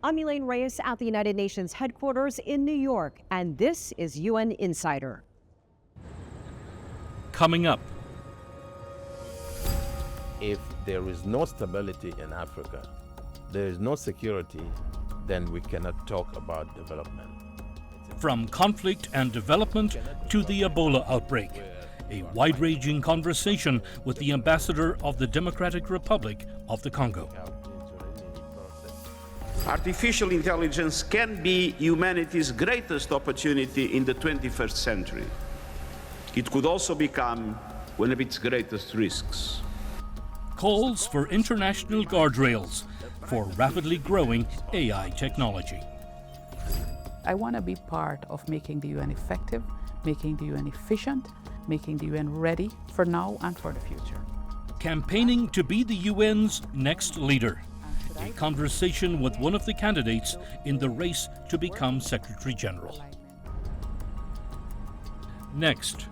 I'm Elaine Reyes at the United Nations headquarters in New York, and this is UN Insider. Coming up. If there is no stability in Africa, there is no security, then we cannot talk about development. From conflict and development to the Ebola outbreak, a wide-ranging conversation with the ambassador of the Democratic Republic of the Congo. Artificial intelligence can be humanity's greatest opportunity in the 21st century. It could also become one of its greatest risks. Calls for international guardrails for rapidly growing AI technology. I want to be part of making the UN effective, making the UN efficient, making the UN ready for now and for the future. Campaigning to be the UN's next leader. A conversation with one of the candidates in the race to become Secretary General. Next.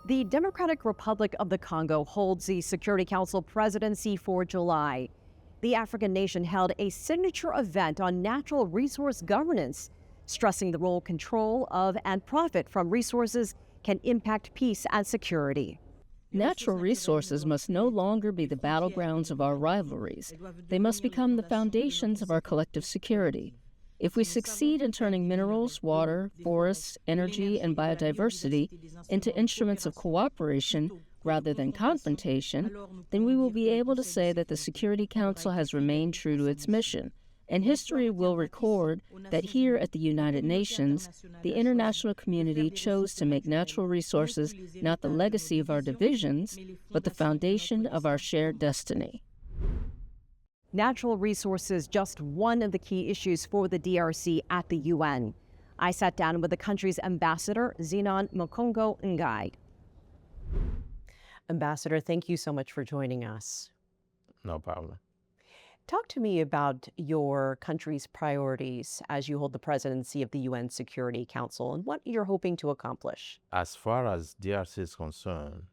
The Democratic Republic of the Congo holds the Security Council presidency for July. The African nation held a signature event on natural resource governance, stressing the role control of and profit from resources can impact peace and security. Natural resources must no longer be the battlegrounds of our rivalries. They must become the foundations of our collective security. If we succeed in turning minerals, water, forests, energy, and biodiversity into instruments of cooperation rather than confrontation, then we will be able to say that the Security Council has remained true to its mission. And history will record that here at the United Nations, the international community chose to make natural resources not the legacy of our divisions, but the foundation of our shared destiny. Natural resources, just one of the key issues for the DRC at the UN. I sat down with the country's ambassador, Zenon Mokongo Ngai. Ambassador, thank you so much for joining us. No problem. Talk to me about your country's priorities as you hold the presidency of the UN Security Council and what you're hoping to accomplish. As far as DRC is concerned,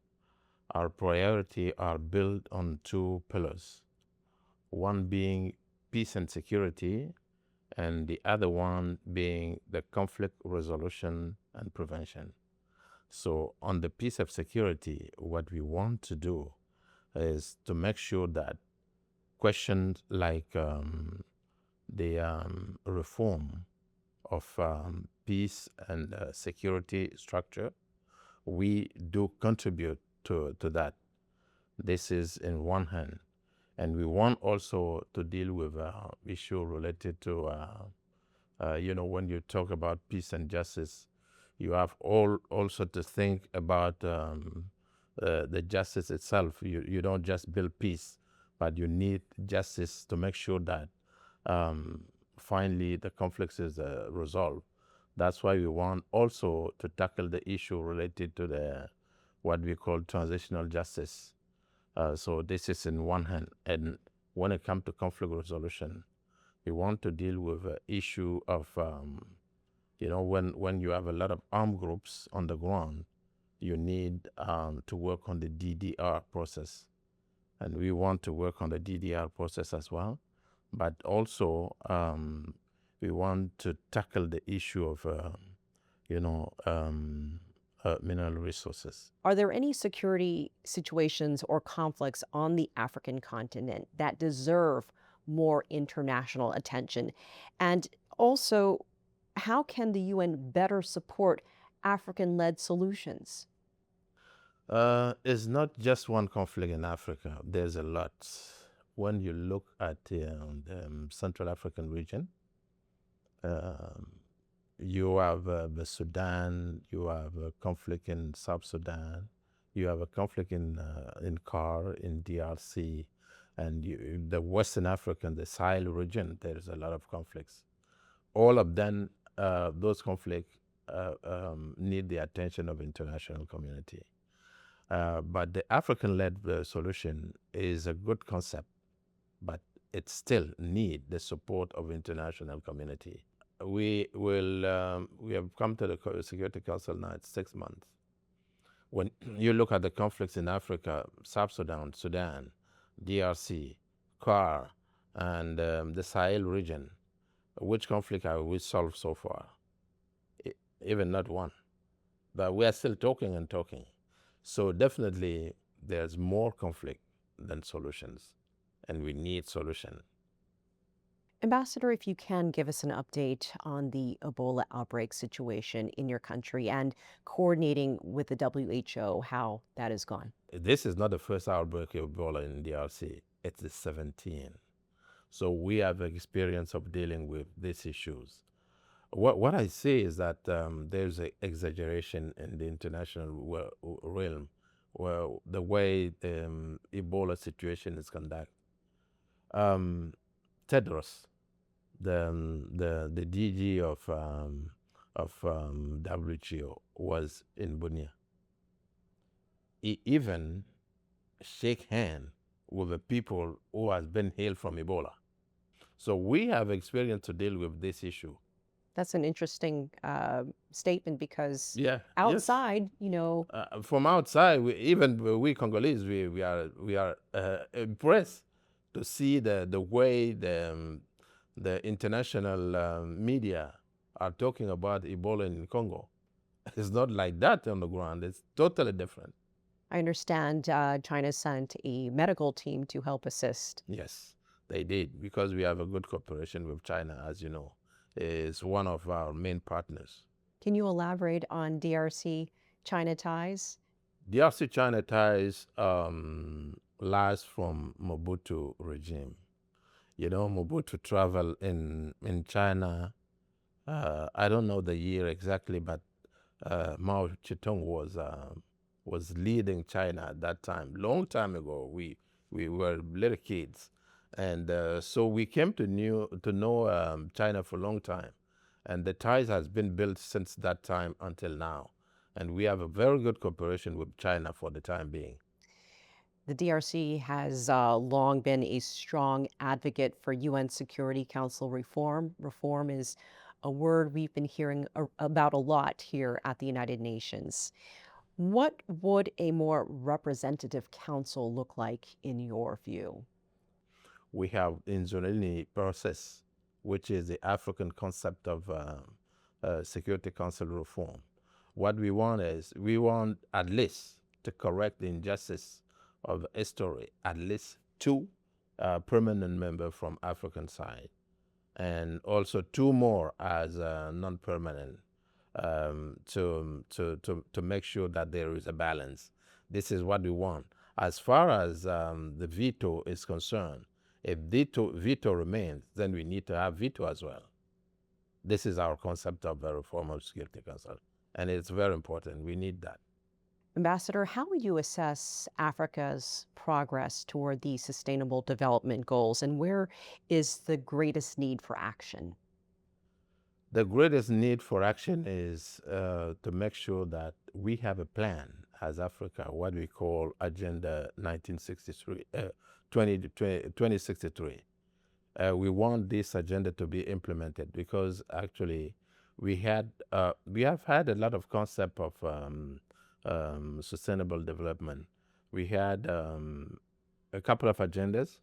our priority are built on two pillars. One being peace and security, and the other one being the conflict resolution and prevention. So on the peace and security, what we want to do is to make sure that questions like the reform of peace and security structure, we do contribute to that. This is in one hand. And we want also to deal with issue related to, when you talk about peace and justice, you have also to think about the justice itself. You don't just build peace, but you need justice to make sure that finally the conflict is resolved. That's why we want also to tackle the issue related to what we call transitional justice. So this is in one hand. And when it comes to conflict resolution, we want to deal with the issue of, when you have a lot of armed groups on the ground, you need to work on the DDR process. And we want to work on the DDR process as well. But also, we want to tackle the issue of, mineral resources. Are there any security situations or conflicts on the African continent that deserve more international attention? And also, how can the UN better support African-led solutions? It's not just one conflict in Africa. There's a lot. When you look at the Central African region, you have the Sudan, you have a conflict in South Sudan, you have a conflict in CAR, in DRC, and the Western African, the Sahel region, there's a lot of conflicts. All of them, those conflicts need the attention of international community. But the African-led solution is a good concept, but it still needs the support of international community. We have come to the Security Council now, it's 6 months. When you look at the conflicts in Africa, South Sudan, DRC, CAR, and the Sahel region, which conflict have we solved so far? Even not one. But we are still talking and talking. So definitely there's more conflict than solutions, and we need solution. Ambassador, if you can give us an update on the Ebola outbreak situation in your country and coordinating with the WHO, how that has gone. This is not the first outbreak of Ebola in DRC. It's the 17th. So we have experience of dealing with these issues. What I say is that there's an exaggeration in the international realm, where the way the Ebola situation is conducted. Tedros, the DG of WHO, was in Bunia. He even shake hand with the people who has been healed from Ebola. So we have experience to deal with this issue. That's an interesting statement because Yeah, outside, you know, from outside, even we Congolese, we are impressed to see the way the international media are talking about Ebola in Congo. It's not like that on the ground. It's totally different. I understand China sent a medical team to help assist. Yes, they did, because we have a good cooperation with China, as you know. It's one of our main partners. Can you elaborate on DRC-China ties? DRC-China ties last from Mobutu regime. You know, Mobutu traveled in China. I don't know the year exactly, but Mao Zedong was leading China at that time. Long time ago, we were little kids, and so we came to know China for a long time, and the ties has been built since that time until now, and we have a very good cooperation with China for the time being. The DRC has long been a strong advocate for UN Security Council reform. Reform is a word we've been hearing about a lot here at the United Nations. What would a more representative council look like in your view? We have Inzolini process, which is the African concept of Security Council reform. What we want is, we want at least to correct the injustice of history, at least 2 permanent members from African side, and also 2 more as non-permanent, to make sure that there is a balance. This is what we want. As far as the veto is concerned, if veto remains, then we need to have veto as well. This is our concept of a reform of Security Council, and it's very important. We need that. Ambassador, how would you assess Africa's progress toward the Sustainable Development Goals, and where is the greatest need for action? The greatest need for action is to make sure that we have a plan as Africa, what we call Agenda 2063. We want this agenda to be implemented, because actually we have had a lot of concept of sustainable development. We had a couple of agendas.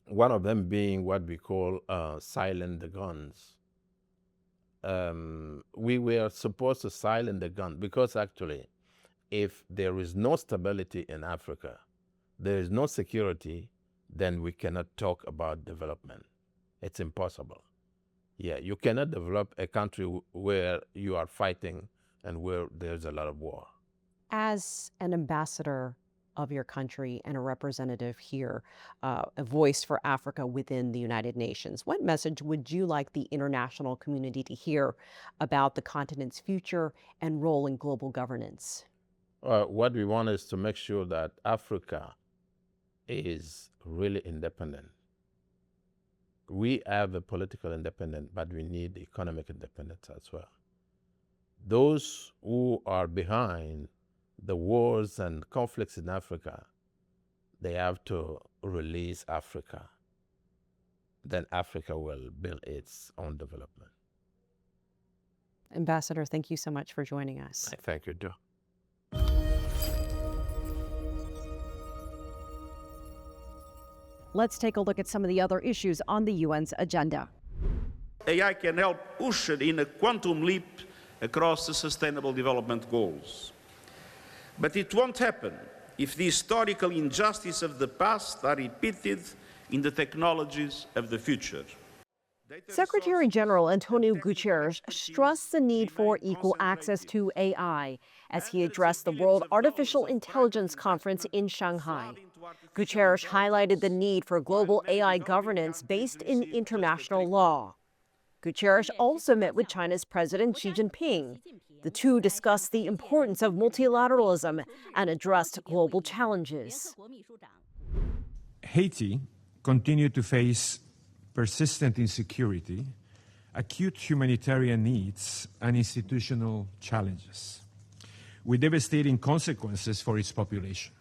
One of them being what we call silent the guns. We were supposed to silence the gun, because actually, if there is no stability in Africa, there is no security, then we cannot talk about development. It's impossible. Yeah, you cannot develop a country where you are fighting and where there's a lot of war. As an ambassador of your country and a representative here, a voice for Africa within the United Nations, what message would you like the international community to hear about the continent's future and role in global governance? What we want is to make sure that Africa is really independent. We have a political independence, but we need economic independence as well. Those who are behind the wars and conflicts in Africa, they have to release Africa. Then Africa will build its own development. Ambassador, thank you so much for joining us. Thank you, Joe. Let's take a look at some of the other issues on the UN's agenda. AI can help usher in a quantum leap across the Sustainable Development Goals. But it won't happen if the historical injustices of the past are repeated in the technologies of the future. Secretary General Antonio Guterres stressed the need for equal access to AI as he addressed the World Artificial Intelligence Conference in Shanghai. Guterres highlighted the need for global AI governance based in international law. Guterres also met with China's President Xi Jinping. The two discussed the importance of multilateralism and addressed global challenges. Haiti continued to face persistent insecurity, acute humanitarian needs, and institutional challenges, with devastating consequences for its population.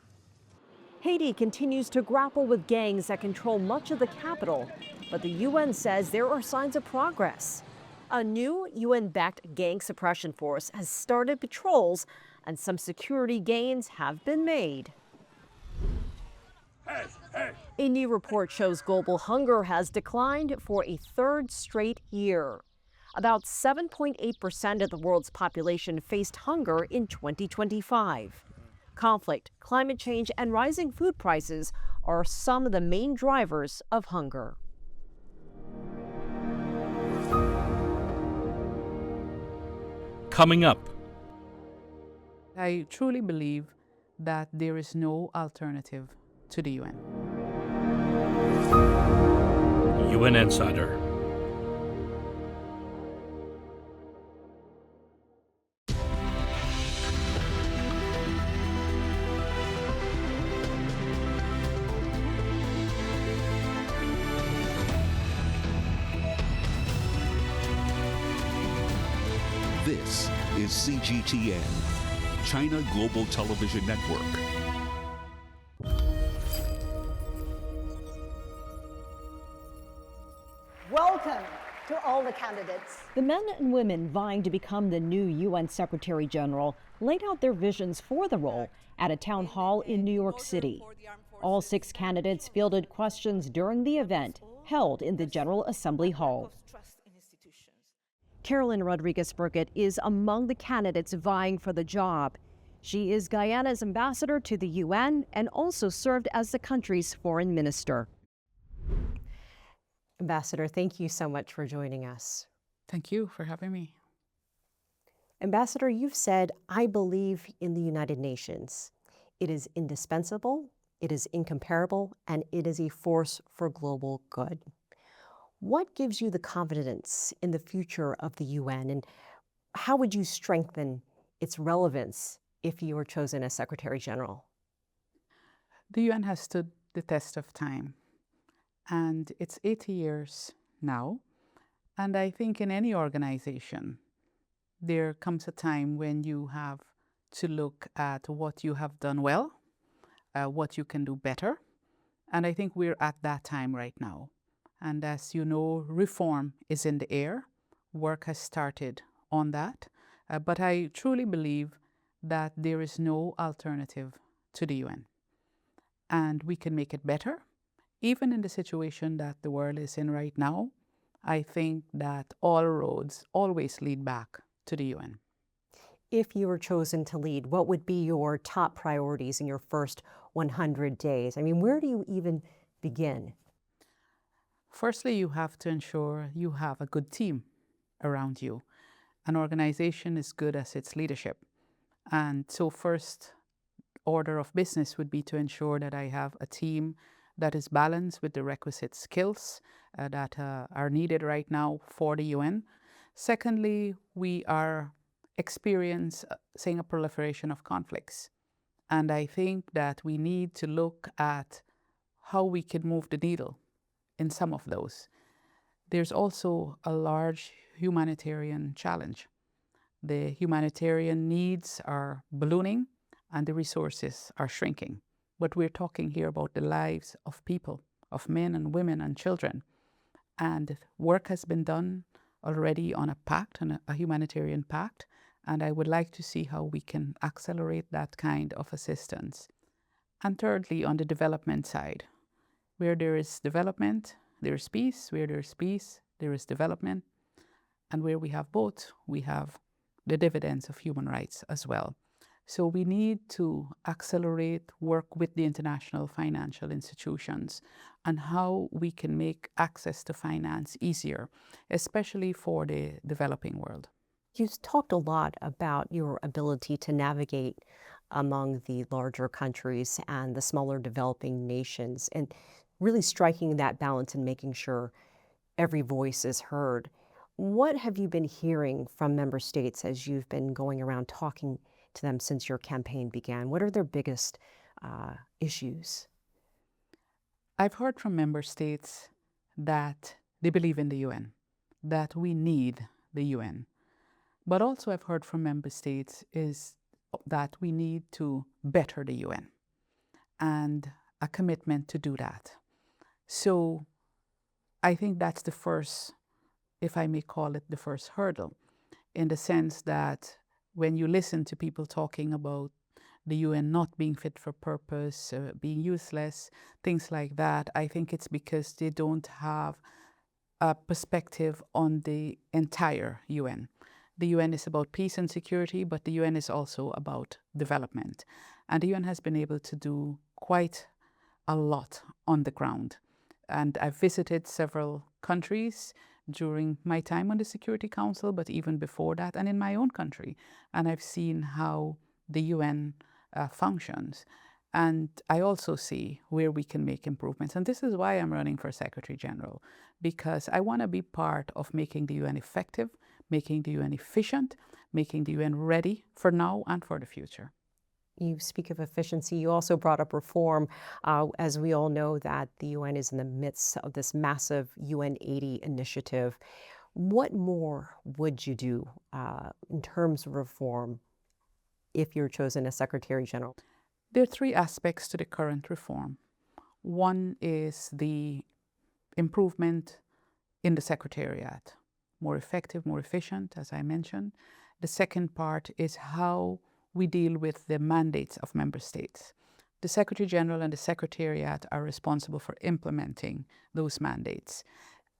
Haiti continues to grapple with gangs that control much of the capital, but the UN says there are signs of progress. A new UN-backed gang suppression force has started patrols, and some security gains have been made. A new report shows global hunger has declined for a third straight year. About 7.8% of the world's population faced hunger in 2025. Conflict, climate change, and rising food prices are some of the main drivers of hunger. Coming up, I truly believe that there is no alternative to the UN. UN Insider. This is CGTN, China Global Television Network. Welcome to all the candidates. The men and women vying to become the new UN Secretary General laid out their visions for the role at a town hall in New York City. All 6 candidates fielded questions during the event held in the General Assembly Hall. Carolyn Rodrigues-Birkett is among the candidates vying for the job. She is Guyana's ambassador to the UN and also served as the country's foreign minister. Ambassador, thank you so much for joining us. Thank you for having me. Ambassador, you've said, I believe in the United Nations. It is indispensable, it is incomparable, and it is a force for global good. What gives you the confidence in the future of the UN, and how would you strengthen its relevance if you were chosen as Secretary General? The UN has stood the test of time, and it's 80 years now. And I think in any organization, there comes a time when you have to look at what you have done well, what you can do better. And I think we're at that time right now. And as you know, reform is in the air. Work has started on that. But I truly believe that there is no alternative to the UN. And we can make it better. Even in the situation that the world is in right now, I think that all roads always lead back to the UN. If you were chosen to lead, what would be your top priorities in your first 100 days? I mean, where do you even begin? Firstly, you have to ensure you have a good team around you. An organization is good as its leadership. And so first order of business would be to ensure that I have a team that is balanced with the requisite skills that are needed right now for the UN. Secondly, we are experiencing a proliferation of conflicts. And I think that we need to look at how we can move the needle in some of those. There's also a large humanitarian challenge. The humanitarian needs are ballooning and the resources are shrinking. But we're talking here about the lives of people, of men and women and children. And work has been done already on a pact, on a humanitarian pact, and I would like to see how we can accelerate that kind of assistance. And thirdly, on the development side, Where there is development, there is peace. Where there is peace, there is development. And where we have both, we have the dividends of human rights as well. So we need to accelerate work with the international financial institutions on how we can make access to finance easier, especially for the developing world. You've talked a lot about your ability to navigate among the larger countries and the smaller developing nations, and really striking that balance and making sure every voice is heard. What have you been hearing from member states as you've been going around talking to them since your campaign began? What are their biggest issues? I've heard from member states that they believe in the UN, that we need the UN. But also I've heard from member states is that we need to better the UN and a commitment to do that. So I think that's the first, if I may call it the first hurdle, in the sense that when you listen to people talking about the UN not being fit for purpose, being useless, things like that, I think it's because they don't have a perspective on the entire UN. The UN is about peace and security, but the UN is also about development. And the UN has been able to do quite a lot on the ground. And I've visited several countries during my time on the Security Council, but even before that, and in my own country. And I've seen how the UN functions. And I also see where we can make improvements. And this is why I'm running for Secretary General, because I want to be part of making the UN effective, making the UN efficient, making the UN ready for now and for the future. You speak of efficiency. You also brought up reform. As we all know that the UN is in the midst of this massive UN 80 initiative. What more would you do in terms of reform if you're chosen as Secretary General? There are three aspects to the current reform. One is the improvement in the Secretariat, more effective, more efficient, as I mentioned. The second part is how we deal with the mandates of member states. The Secretary General and the Secretariat are responsible for implementing those mandates.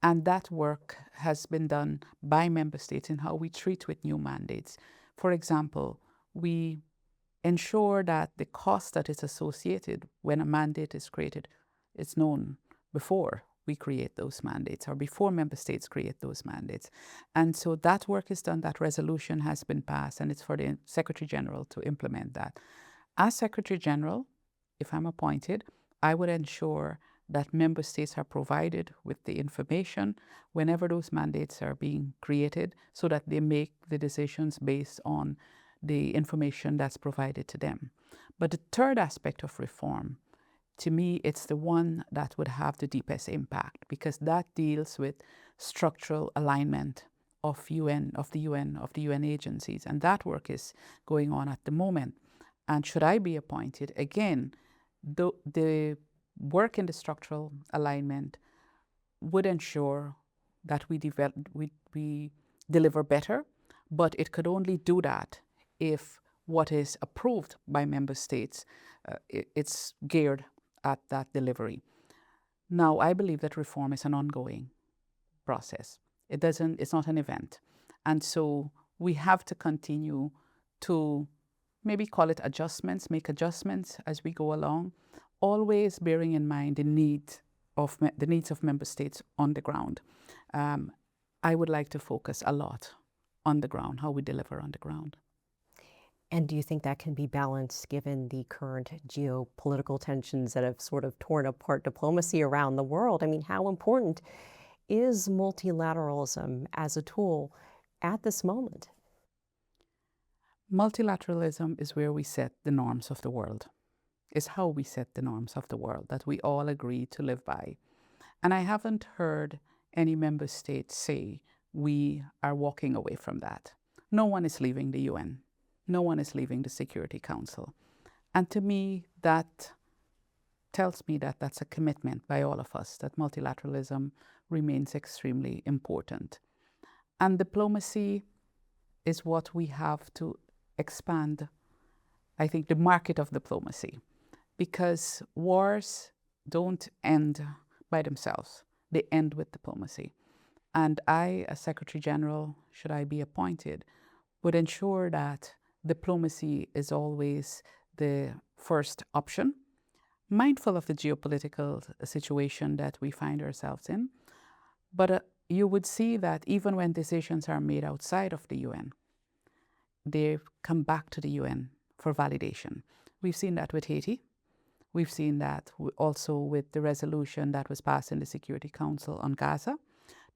And that work has been done by member states in how we treat with new mandates. For example, we ensure that the cost that is associated when a mandate is created is known before we create those mandates or before member states create those mandates. And so that work is done, that resolution has been passed, and it's for the Secretary General to implement that. As Secretary General, if I'm appointed, I would ensure that member states are provided with the information whenever those mandates are being created so that they make the decisions based on the information that's provided to them. But the third aspect of reform, to me, it's the one that would have the deepest impact, because that deals with structural alignment of the UN agencies. And that work is going on at the moment. And should I be appointed, again, the work in the structural alignment would ensure that we deliver better, but it could only do that if what is approved by member states, it's geared at that delivery. Now, I believe that reform is an ongoing process. It's not an event. And so we have to continue to maybe call it adjustments, make adjustments as we go along, always bearing in mind the needs of member states on the ground. I would like to focus a lot on the ground, how we deliver on the ground. And do you think that can be balanced given the current geopolitical tensions that have sort of torn apart diplomacy around the world? I mean, how important is multilateralism as a tool at this moment? Multilateralism is where we set the norms of the world. It's how we set the norms of the world that we all agree to live by. And I haven't heard any member state say we are walking away from that. No one is leaving the UN. No one is leaving the Security Council. And to me, that tells me that that's a commitment by all of us, that multilateralism remains extremely important. And diplomacy is what we have to expand, I think, the market of diplomacy. Because wars don't end by themselves. They end with diplomacy. And I, as Secretary General, should I be appointed, would ensure that diplomacy is always the first option, mindful of the geopolitical situation that we find ourselves in. But you would see that even when decisions are made outside of the UN, they come back to the UN for validation. We've seen that with Haiti. We've seen that also with the resolution that was passed in the Security Council on Gaza.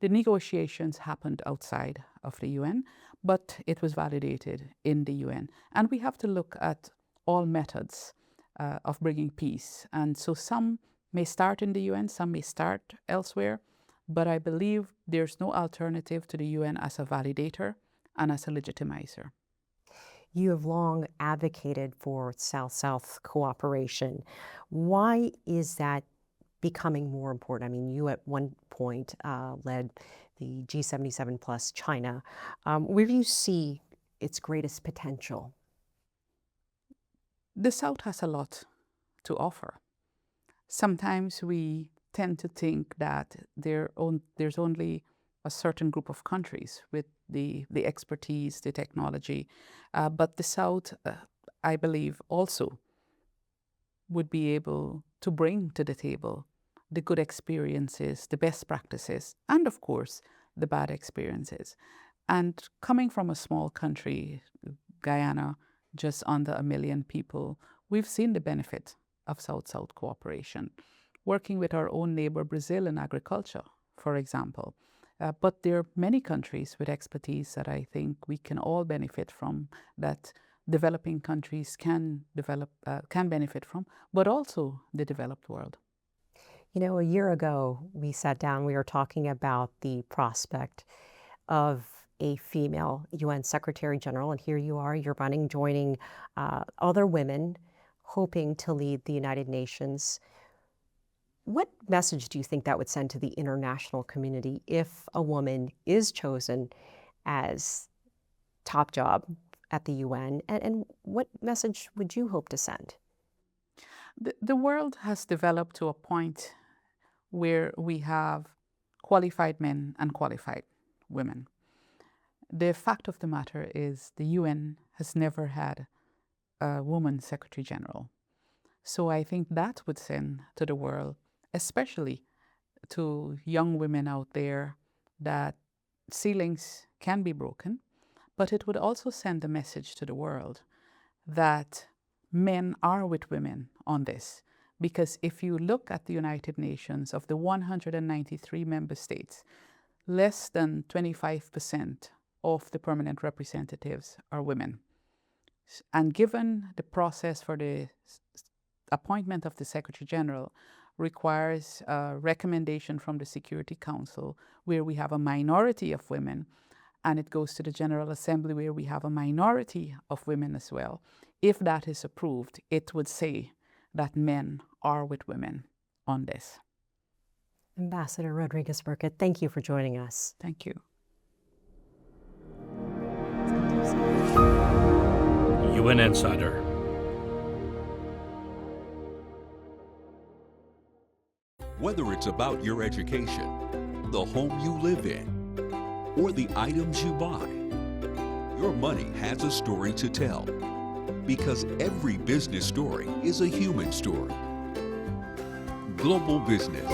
The negotiations happened outside of the UN, but it was validated in the UN. And we have to look at all methods of bringing peace. And so some may start in the UN, some may start elsewhere, but I believe there's no alternative to the UN as a validator and as a legitimizer. You have long advocated for South-South cooperation. Why is that becoming more important? I mean, you at one point led the G77 plus China. Where do you see its greatest potential? The South has a lot to offer. Sometimes we tend to think that there's only a certain group of countries with the expertise, the technology, but the South, I believe, also would be able to bring to the table the good experiences, the best practices, and of course, the bad experiences. And coming from a small country, Guyana, just under 1 million people, we've seen the benefit of South-South cooperation. Working with our own neighbor Brazil in agriculture, for example. But there are many countries with expertise that I think we can all benefit from, that developing countries can benefit from, but also the developed world. You know, a year ago, we sat down, we were talking about the prospect of a female UN Secretary General, and here you are, you're running, joining other women, hoping to lead the United Nations. What message do you think that would send to the international community if a woman is chosen as top job at the UN? And what message would you hope to send? The world has developed to a point where we have qualified men and qualified women. The fact of the matter is the UN has never had a woman Secretary General. So I think that would send to the world, especially to young women out there, that ceilings can be broken, but it would also send a message to the world that men are with women on this. Because if you look at the United Nations, of the 193 member states, less than 25% of the permanent representatives are women. And given the process for the appointment of the Secretary General requires a recommendation from the Security Council where we have a minority of women, and it goes to the General Assembly where we have a minority of women as well. If that is approved, it would say that men are with women on this. Ambassador Rodrigues-Birkett, thank you for joining us. Thank you. UN Insider. Whether it's about your education, the home you live in, or the items you buy, your money has a story to tell. Because every business story is a human story. Global Business.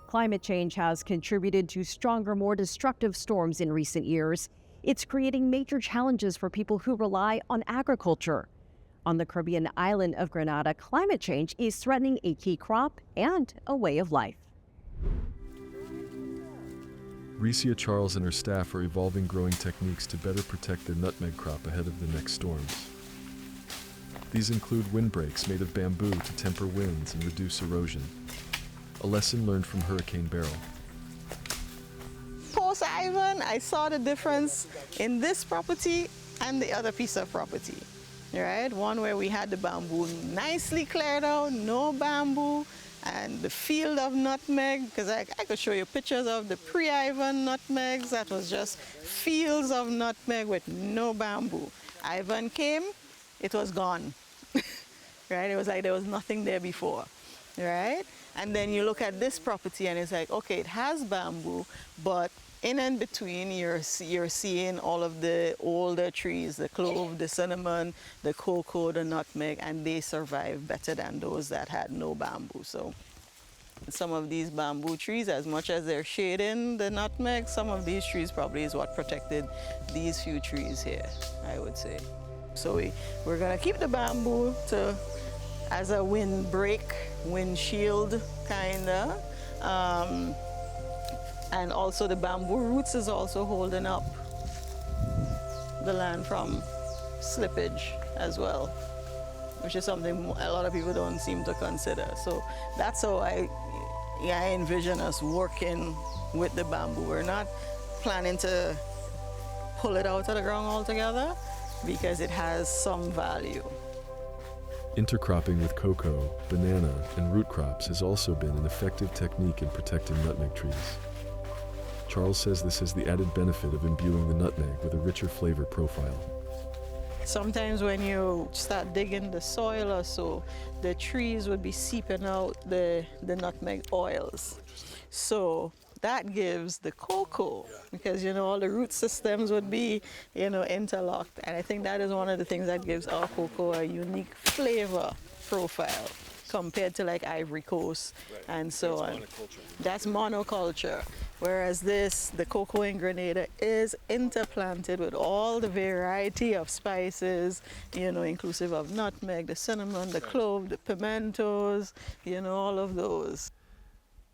Climate change has contributed to stronger, more destructive storms in recent years. It's creating major challenges for people who rely on agriculture. On the Caribbean island of Grenada, climate change is threatening a key crop and a way of life. Recia Charles and her staff are evolving growing techniques to better protect their nutmeg crop ahead of the next storms. These include windbreaks made of bamboo to temper winds and reduce erosion. A lesson learned from Hurricane Beryl. Post-Ivan, I saw the difference in this property and the other piece of property. Right? One where we had the bamboo nicely cleared out, no bamboo, and the field of nutmeg, because I could show you pictures of the pre-Ivan nutmegs that was just fields of nutmeg with no bamboo. Ivan came, it was gone, right? It was like there was nothing there before, right? And then you look at this property and it's like, okay, it has bamboo, but in and between you're seeing all of the older trees, the clove, the cinnamon, the cocoa, the nutmeg, and they survive better than those that had no bamboo. So some of these bamboo trees, as much as they're shading the nutmeg, some of these trees probably is what protected these few trees here, I would say. So we're gonna keep the bamboo as a windbreak, windshield kinda. And also the bamboo roots is also holding up the land from slippage as well, which is something a lot of people don't seem to consider. So that's how I envision us working with the bamboo. We're not planning to pull it out of the ground altogether because it has some value. Intercropping with cocoa, banana, and root crops has also been an effective technique in protecting nutmeg trees. Charles says this has the added benefit of imbuing the nutmeg with a richer flavor profile. Sometimes when you start digging the soil or so, the trees would be seeping out the nutmeg oils. So that gives the cocoa, because all the root systems would be interlocked. And I think that is one of the things that gives our cocoa a unique flavor profile compared to like Ivory Coast and so on. That's monoculture. Whereas the cocoa in Grenada is interplanted with all the variety of spices, inclusive of nutmeg, the cinnamon, the clove, the pimentos, all of those.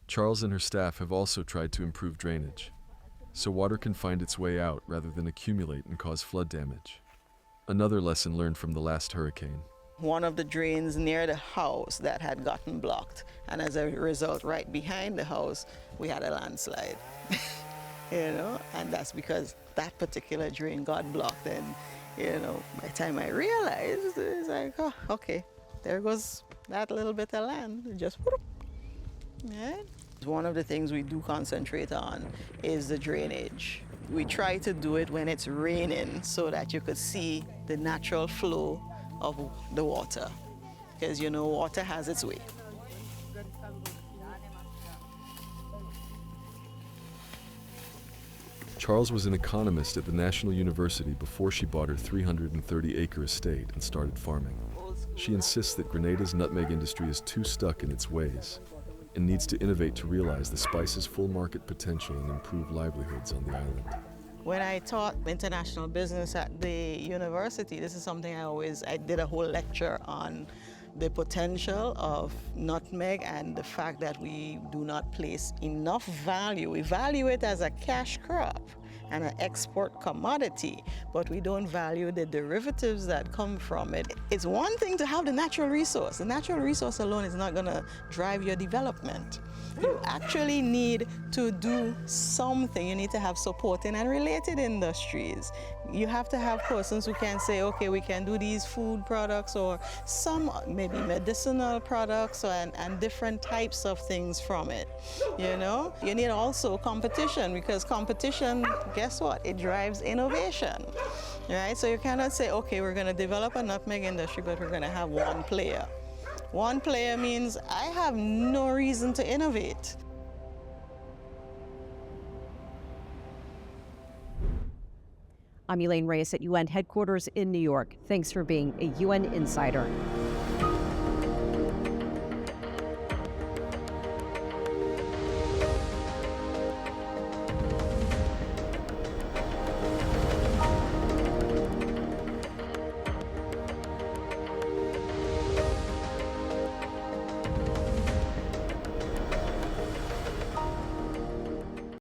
Charles and her staff have also tried to improve drainage, so water can find its way out rather than accumulate and cause flood damage. Another lesson learned from the last hurricane. One of the drains near the house that had gotten blocked, and as a result, right behind the house, we had a landslide. And that's because that particular drain got blocked. And by the time I realized, it's like, oh, okay, there goes that little bit of land. Just whoop. Yeah. One of the things we do concentrate on is the drainage. We try to do it when it's raining so that you could see the natural flow of the water, because water has its way. Charles was an economist at the National University before she bought her 330-acre estate and started farming. She insists that Grenada's nutmeg industry is too stuck in its ways and needs to innovate to realize the spice's full market potential and improve livelihoods on the island. When I taught international business at the university, this is something I did a whole lecture on the potential of nutmeg and the fact that we do not place enough value. We value it as a cash crop and an export commodity, but we don't value the derivatives that come from it. It's one thing to have the natural resource. The natural resource alone is not going to drive your development. You actually need to do something. You need to have supporting and related industries. You have to have persons who can say, okay, we can do these food products or some maybe medicinal products and different types of things from it. You need also competition, because competition, guess what? It drives innovation, right? So you cannot say, okay, we're going to develop a nutmeg industry, but we're going to have one player. One player means I have no reason to innovate. I'm Elaine Reyes at UN headquarters in New York. Thanks for being a UN Insider.